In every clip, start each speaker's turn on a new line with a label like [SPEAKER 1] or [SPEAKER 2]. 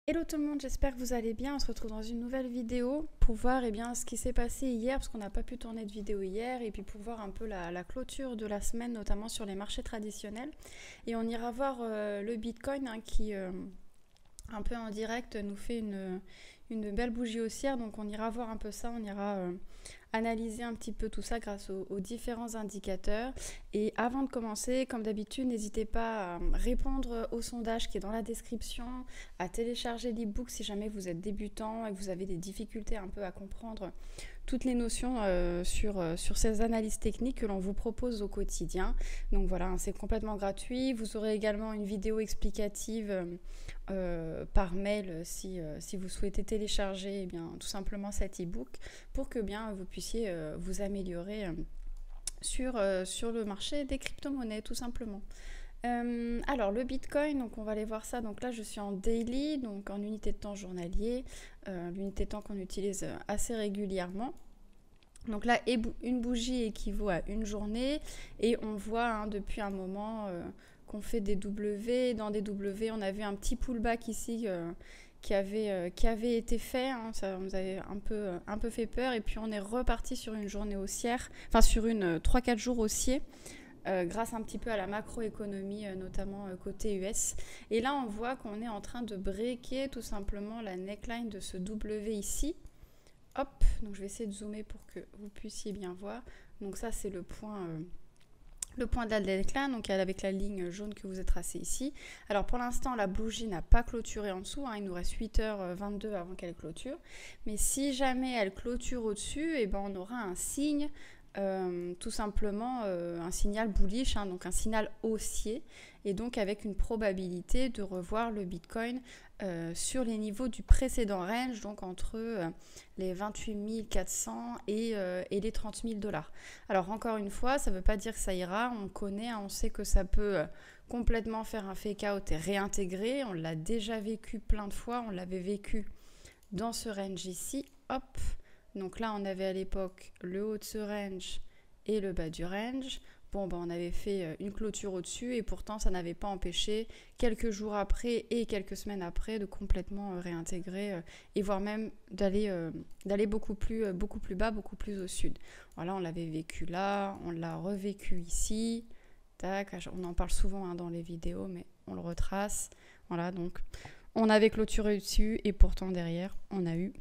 [SPEAKER 1] Hello tout le monde, j'espère que vous allez bien. On se retrouve dans une nouvelle vidéo pour voir ce qui s'est passé hier, parce qu'on n'a pas pu tourner de vidéo hier, et puis pour voir un peu la clôture de la semaine, notamment sur les marchés traditionnels. Et on ira voir le Bitcoin qui, un peu en direct, nous fait une belle bougie haussière. Donc on ira voir un peu ça, on ira analyser un petit peu tout ça grâce aux différents indicateurs. Et avant de commencer, comme d'habitude, n'hésitez pas à répondre au sondage qui est dans la description, à télécharger l'ebook si jamais vous êtes débutant et que vous avez des difficultés un peu à comprendre toutes les notions sur ces analyses techniques que l'on vous propose au quotidien. Donc voilà, hein, c'est complètement gratuit. Vous aurez également une vidéo explicative par mail si vous souhaitez télécharger tout simplement cet ebook pour que vous puissiez vous améliorer sur le marché des crypto-monnaies tout simplement. Alors le Bitcoin, donc on va aller voir ça. Donc là je suis en daily, donc en unité de temps journalier, l'unité de temps qu'on utilise assez régulièrement. Donc là une bougie équivaut à une journée et on voit depuis un moment qu'on fait des W. Dans des W on avait un petit pullback ici qui avait été fait, hein, ça nous avait un peu fait peur, et puis on est reparti sur une journée haussière, enfin sur une 3-4 jours haussiers. Grâce un petit peu à la macroéconomie, notamment côté US. Et là, on voit qu'on est en train de breaker tout simplement la neckline de ce W ici. Hop, donc je vais essayer de zoomer pour que vous puissiez bien voir. Donc ça, c'est le point de la neckline, donc avec la ligne jaune que vous avez tracée ici. Alors pour l'instant, la bougie n'a pas clôturé en dessous, hein, il nous reste 8h22 avant qu'elle clôture. Mais si jamais elle clôture au-dessus, on aura un signe, tout simplement un signal bullish, hein, donc un signal haussier, et donc avec une probabilité de revoir le Bitcoin sur les niveaux du précédent range, donc entre les 28 400 et les 30 000 $. Alors encore une fois, ça ne veut pas dire que ça ira, on connaît, hein, on sait que ça peut complètement faire un fake out et réintégrer, on l'a déjà vécu plein de fois, on l'avait vécu dans ce range ici, hop. Donc là, on avait à l'époque le haut de ce range et le bas du range. Bon, on avait fait une clôture au-dessus et pourtant, ça n'avait pas empêché quelques jours après et quelques semaines après de complètement réintégrer et voire même d'aller beaucoup plus bas, beaucoup plus au sud. Voilà, on l'avait vécu là, on l'a revécu ici. Tac, on en parle souvent dans les vidéos, mais on le retrace. Voilà, donc on avait clôturé dessus et pourtant derrière, on a eu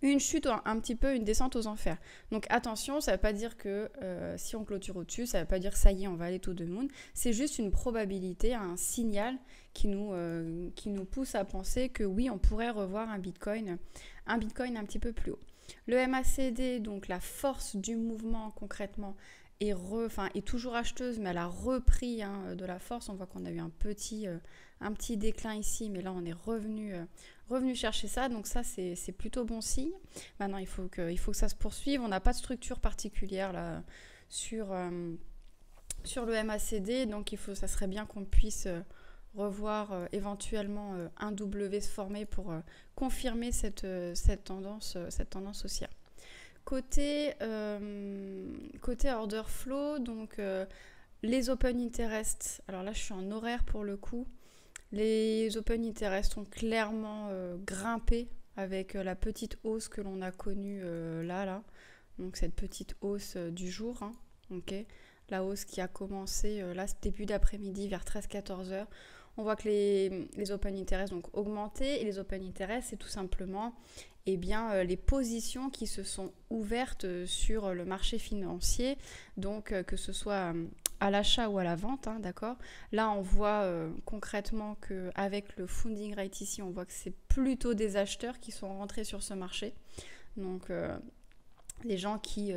[SPEAKER 1] une chute, un petit peu une descente aux enfers. Donc attention, ça ne veut pas dire que si on clôture au-dessus, ça ne veut pas dire que ça y est, on va aller to the moon. C'est juste une probabilité, un signal qui nous pousse à penser que oui, on pourrait revoir un Bitcoin un petit peu plus haut. Le MACD, donc la force du mouvement concrètement, est toujours acheteuse, mais elle a repris de la force. On voit qu'on a eu un petit déclin ici, mais là on est revenu chercher ça, donc ça c'est plutôt bon signe. Maintenant il faut que ça se poursuive. On n'a pas de structure particulière là sur le MACD, donc ça serait bien qu'on puisse revoir éventuellement un W se former pour confirmer cette tendance haussière. Côté order flow, donc les open interest, alors là je suis en horaire pour le coup. Les open interest ont clairement grimpé avec la petite hausse que l'on a connue là. Donc cette petite hausse du jour, hein, okay. La hausse qui a commencé là ce début d'après-midi vers 13-14 heures. On voit que les open interest ont augmenté, et les open interest c'est tout simplement les positions qui se sont ouvertes sur le marché financier, donc que ce soit à l'achat ou à la vente, hein, d'accord. Là, on voit concrètement qu'avec le funding rate ici, on voit que c'est plutôt des acheteurs qui sont rentrés sur ce marché. Donc, les gens qui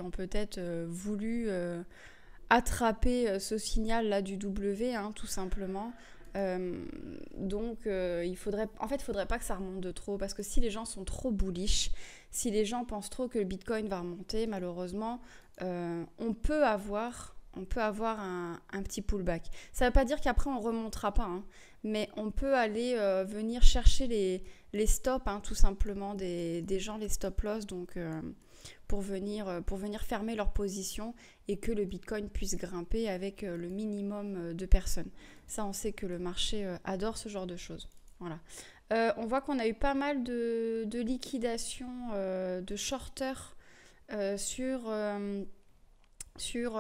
[SPEAKER 1] ont peut-être voulu attraper ce signal-là du W, hein, tout simplement. Il faudrait pas que ça remonte de trop, parce que si les gens sont trop bullish, si les gens pensent trop que le Bitcoin va remonter, malheureusement, on peut avoir un petit pullback. Ça ne veut pas dire qu'après on ne remontera pas, hein, mais on peut aller venir chercher les stops, hein, tout simplement, des gens, les stop loss, donc pour venir fermer leur position et que le Bitcoin puisse grimper avec le minimum de personnes. Ça, on sait que le marché adore ce genre de choses. Voilà. On voit qu'on a eu pas mal de liquidations de shorters sur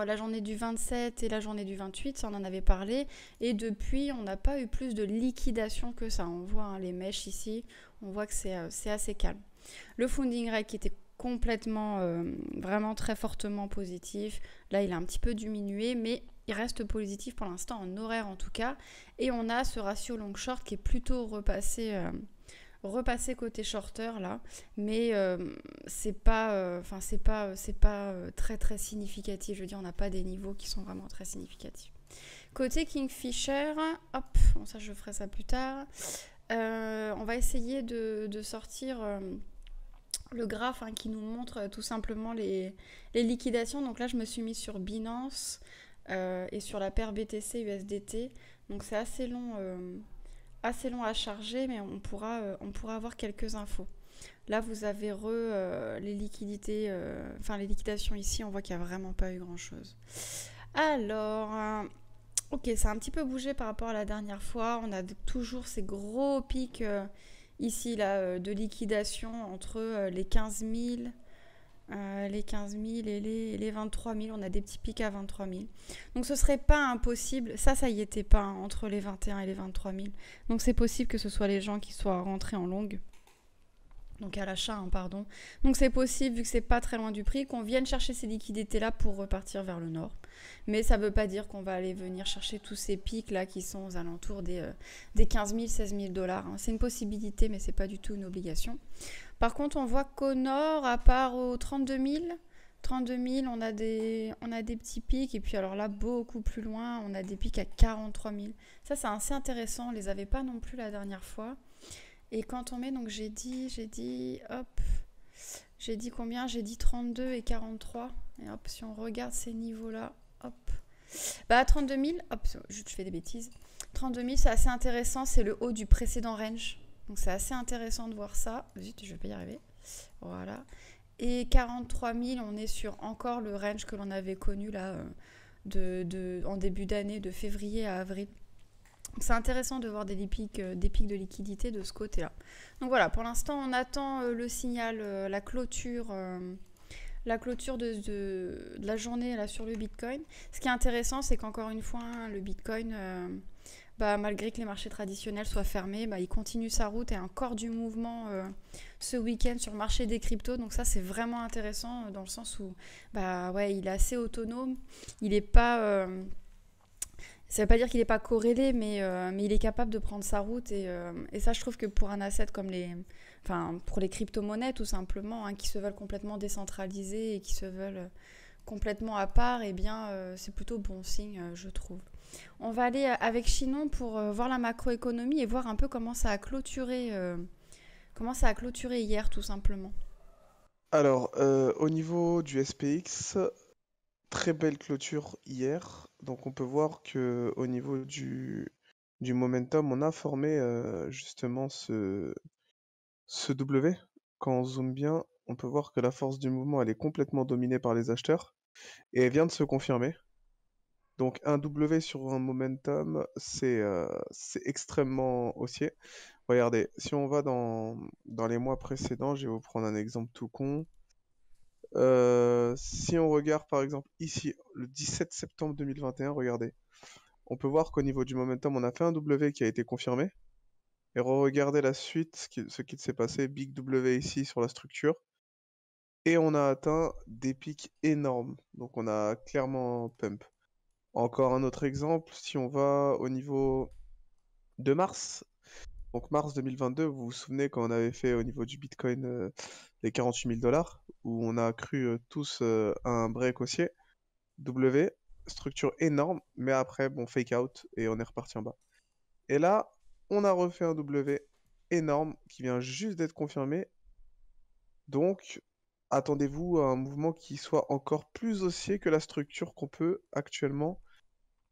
[SPEAKER 1] la journée du 27 et la journée du 28, ça on en avait parlé. Et depuis, on n'a pas eu plus de liquidation que ça. On voit hein, les mèches ici, on voit que c'est assez calme. Le funding rate qui était complètement, vraiment très fortement positif. Là, il a un petit peu diminué, mais il reste positif pour l'instant, en horaire en tout cas. Et on a ce ratio long-short qui est plutôt repassé côté shorter là, mais c'est pas très très significatif. Je veux dire, on n'a pas des niveaux qui sont vraiment très significatifs. Côté Kingfisher, hop, bon ça je ferai ça plus tard. On va essayer de sortir le graphe hein, qui nous montre tout simplement les liquidations. Donc là, je me suis mis sur Binance et sur la paire BTC USDT. Donc c'est assez long à charger, mais on pourra avoir quelques infos. Là, vous avez les liquidités, enfin les liquidations ici, on voit qu'il n'y a vraiment pas eu grand-chose. Alors, ok, ça a un petit peu bougé par rapport à la dernière fois. On a toujours ces gros pics ici là, de liquidation entre les 15 000 et les 23 000. On a des petits pics à 23 000. Donc ce serait pas impossible. Ça y était pas hein, entre les 21 et les 23 000. Donc c'est possible que ce soit les gens qui soient rentrés en longue. Donc à l'achat, hein, pardon. Donc c'est possible, vu que c'est pas très loin du prix, qu'on vienne chercher ces liquidités-là pour repartir vers le nord. Mais ça veut pas dire qu'on va aller venir chercher tous ces pics-là qui sont aux alentours des 15 000, 16 000 dollars. Hein. C'est une possibilité, mais c'est pas du tout une obligation. Par contre, on voit qu'au nord, à part aux 32 000, on a des petits pics. Et puis alors là, beaucoup plus loin, on a des pics à 43 000. Ça, c'est assez intéressant. On les avait pas non plus la dernière fois. Et quand on met, donc hop, j'ai dit combien? J'ai dit 32 et 43. Et hop, si on regarde ces niveaux-là, hop. Bah, 32 000, hop, je fais des bêtises. 32 000, c'est assez intéressant, c'est le haut du précédent range. Donc c'est assez intéressant de voir ça. Zut, je vais pas y arriver. Voilà. Et 43 000, on est sur encore le range que l'on avait connu là, en début d'année, de février à avril. C'est intéressant de voir des pics de liquidité de ce côté-là. Donc voilà, pour l'instant, on attend le signal, la clôture de la journée là, sur le Bitcoin. Ce qui est intéressant, c'est qu'encore une fois, hein, le Bitcoin, malgré que les marchés traditionnels soient fermés, il continue sa route et a encore du mouvement ce week-end sur le marché des cryptos. Donc ça, c'est vraiment intéressant dans le sens où il est assez autonome. Il n'est pas... ça ne veut pas dire qu'il n'est pas corrélé, mais il est capable de prendre sa route. Et ça, je trouve que pour un asset comme pour les crypto-monnaies, tout simplement, hein, qui se veulent complètement décentralisées et qui se veulent complètement à part, eh bien, c'est plutôt bon signe, je trouve. On va aller avec Chinon pour voir la macroéconomie et voir un peu comment ça a clôturé, hier, tout simplement.
[SPEAKER 2] Alors, au niveau du SPX, très belle clôture hier. Donc, on peut voir que au niveau du momentum, on a formé justement ce W. Quand on zoome bien, on peut voir que la force du mouvement, elle est complètement dominée par les acheteurs et elle vient de se confirmer. Donc, un W sur un momentum, c'est extrêmement haussier. Regardez, si on va dans les mois précédents, je vais vous prendre un exemple tout con. Si on regarde par exemple ici, le 17 septembre 2021, regardez, on peut voir qu'au niveau du momentum, on a fait un W qui a été confirmé. Et regardez la suite, ce qui s'est passé, Big W ici sur la structure. Et on a atteint des pics énormes. Donc on a clairement pump. Encore un autre exemple, si on va au niveau de mars, donc mars 2022, vous vous souvenez quand on avait fait au niveau du Bitcoin les 48 000 dollars, où on a cru tous à un break haussier. W, structure énorme, mais après, bon, fake out et on est reparti en bas. Et là, on a refait un W énorme qui vient juste d'être confirmé. Donc, attendez-vous à un mouvement qui soit encore plus haussier que la structure qu'on peut actuellement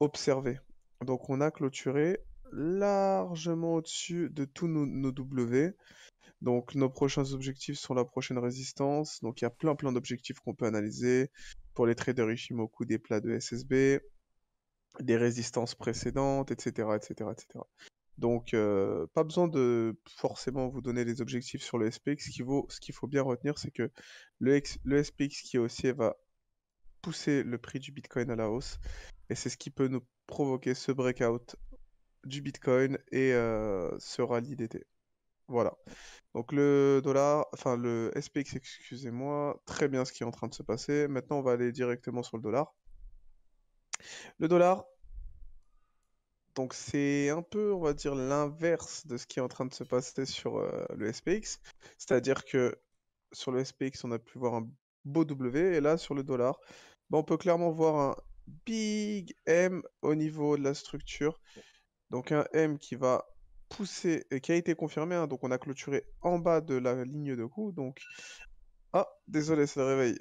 [SPEAKER 2] observer. Donc, on a clôturé largement au-dessus de tous nos W. Donc, nos prochains objectifs sont la prochaine résistance. Donc, il y a plein d'objectifs qu'on peut analyser. Pour les traders Ichimoku, des plats de SSB, des résistances précédentes, etc., etc., etc. Donc, pas besoin de forcément vous donner les objectifs sur le SPX. Ce qu'il faut bien retenir, c'est que le SPX qui est haussier va pousser le prix du Bitcoin à la hausse. Et c'est ce qui peut nous provoquer ce breakout du Bitcoin et ce rallye d'été. Voilà. Donc le dollar, enfin le SPX, excusez-moi, très bien ce qui est en train de se passer. Maintenant, on va aller directement sur le dollar. Le dollar, donc c'est un peu, on va dire, l'inverse de ce qui est en train de se passer sur le SPX. C'est-à-dire que sur le SPX, on a pu voir un beau W, et là, sur le dollar, bah, on peut clairement voir un big M au niveau de la structure. Donc un M qui va pousser, et qui a été confirmé, hein, donc on a clôturé en bas de la ligne de coup, donc... Ah, désolé, c'est le réveil.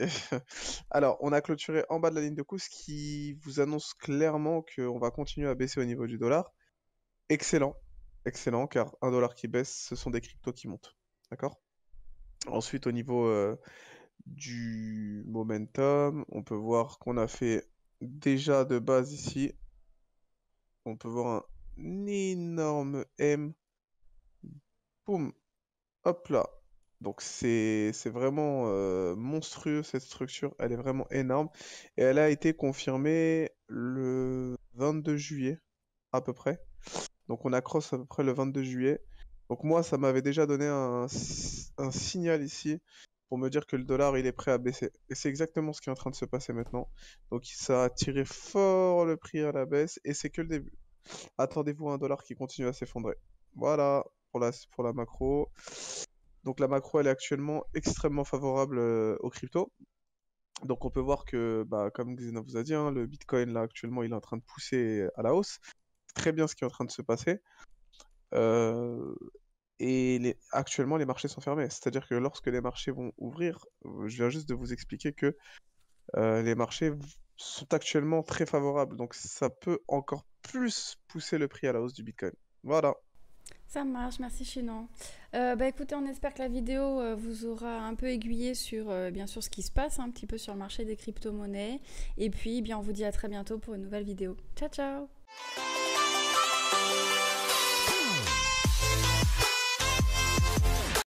[SPEAKER 2] Alors, on a clôturé en bas de la ligne de coup, ce qui vous annonce clairement qu'on va continuer à baisser au niveau du dollar. Excellent, excellent, car un dollar qui baisse, ce sont des cryptos qui montent. D'accord? Ensuite, au niveau du momentum, on peut voir qu'on a fait déjà de base ici. On peut voir un énorme M. Boum, hop là. Donc c'est vraiment monstrueux cette structure, elle est vraiment énorme. Et elle a été confirmée le 22 juillet à peu près. Donc on accroche à peu près le 22 juillet. Donc moi, ça m'avait déjà donné un signal ici pour me dire que le dollar, il est prêt à baisser. Et c'est exactement ce qui est en train de se passer maintenant. Donc ça a tiré fort le prix à la baisse et c'est que le début. Attendez-vous à un dollar qui continue à s'effondrer. Voilà pour la macro. Donc la macro, elle est actuellement extrêmement favorable aux cryptos. Donc on peut voir que, bah, comme Xena vous a dit, hein, le Bitcoin, là, actuellement, il est en train de pousser à la hausse. C'est très bien ce qui est en train de se passer. Euh, actuellement, les marchés sont fermés. C'est-à-dire que lorsque les marchés vont ouvrir, je viens juste de vous expliquer que les marchés sont actuellement très favorables. Donc ça peut encore plus pousser le prix à la hausse du Bitcoin. Voilà.
[SPEAKER 1] Ça marche, merci Chinon. Bah écoutez, on espère que la vidéo vous aura un peu aiguillé sur bien sûr ce qui se passe un petit peu sur le marché des crypto-monnaies. Et puis, bien, on vous dit à très bientôt pour une nouvelle vidéo. Ciao, ciao!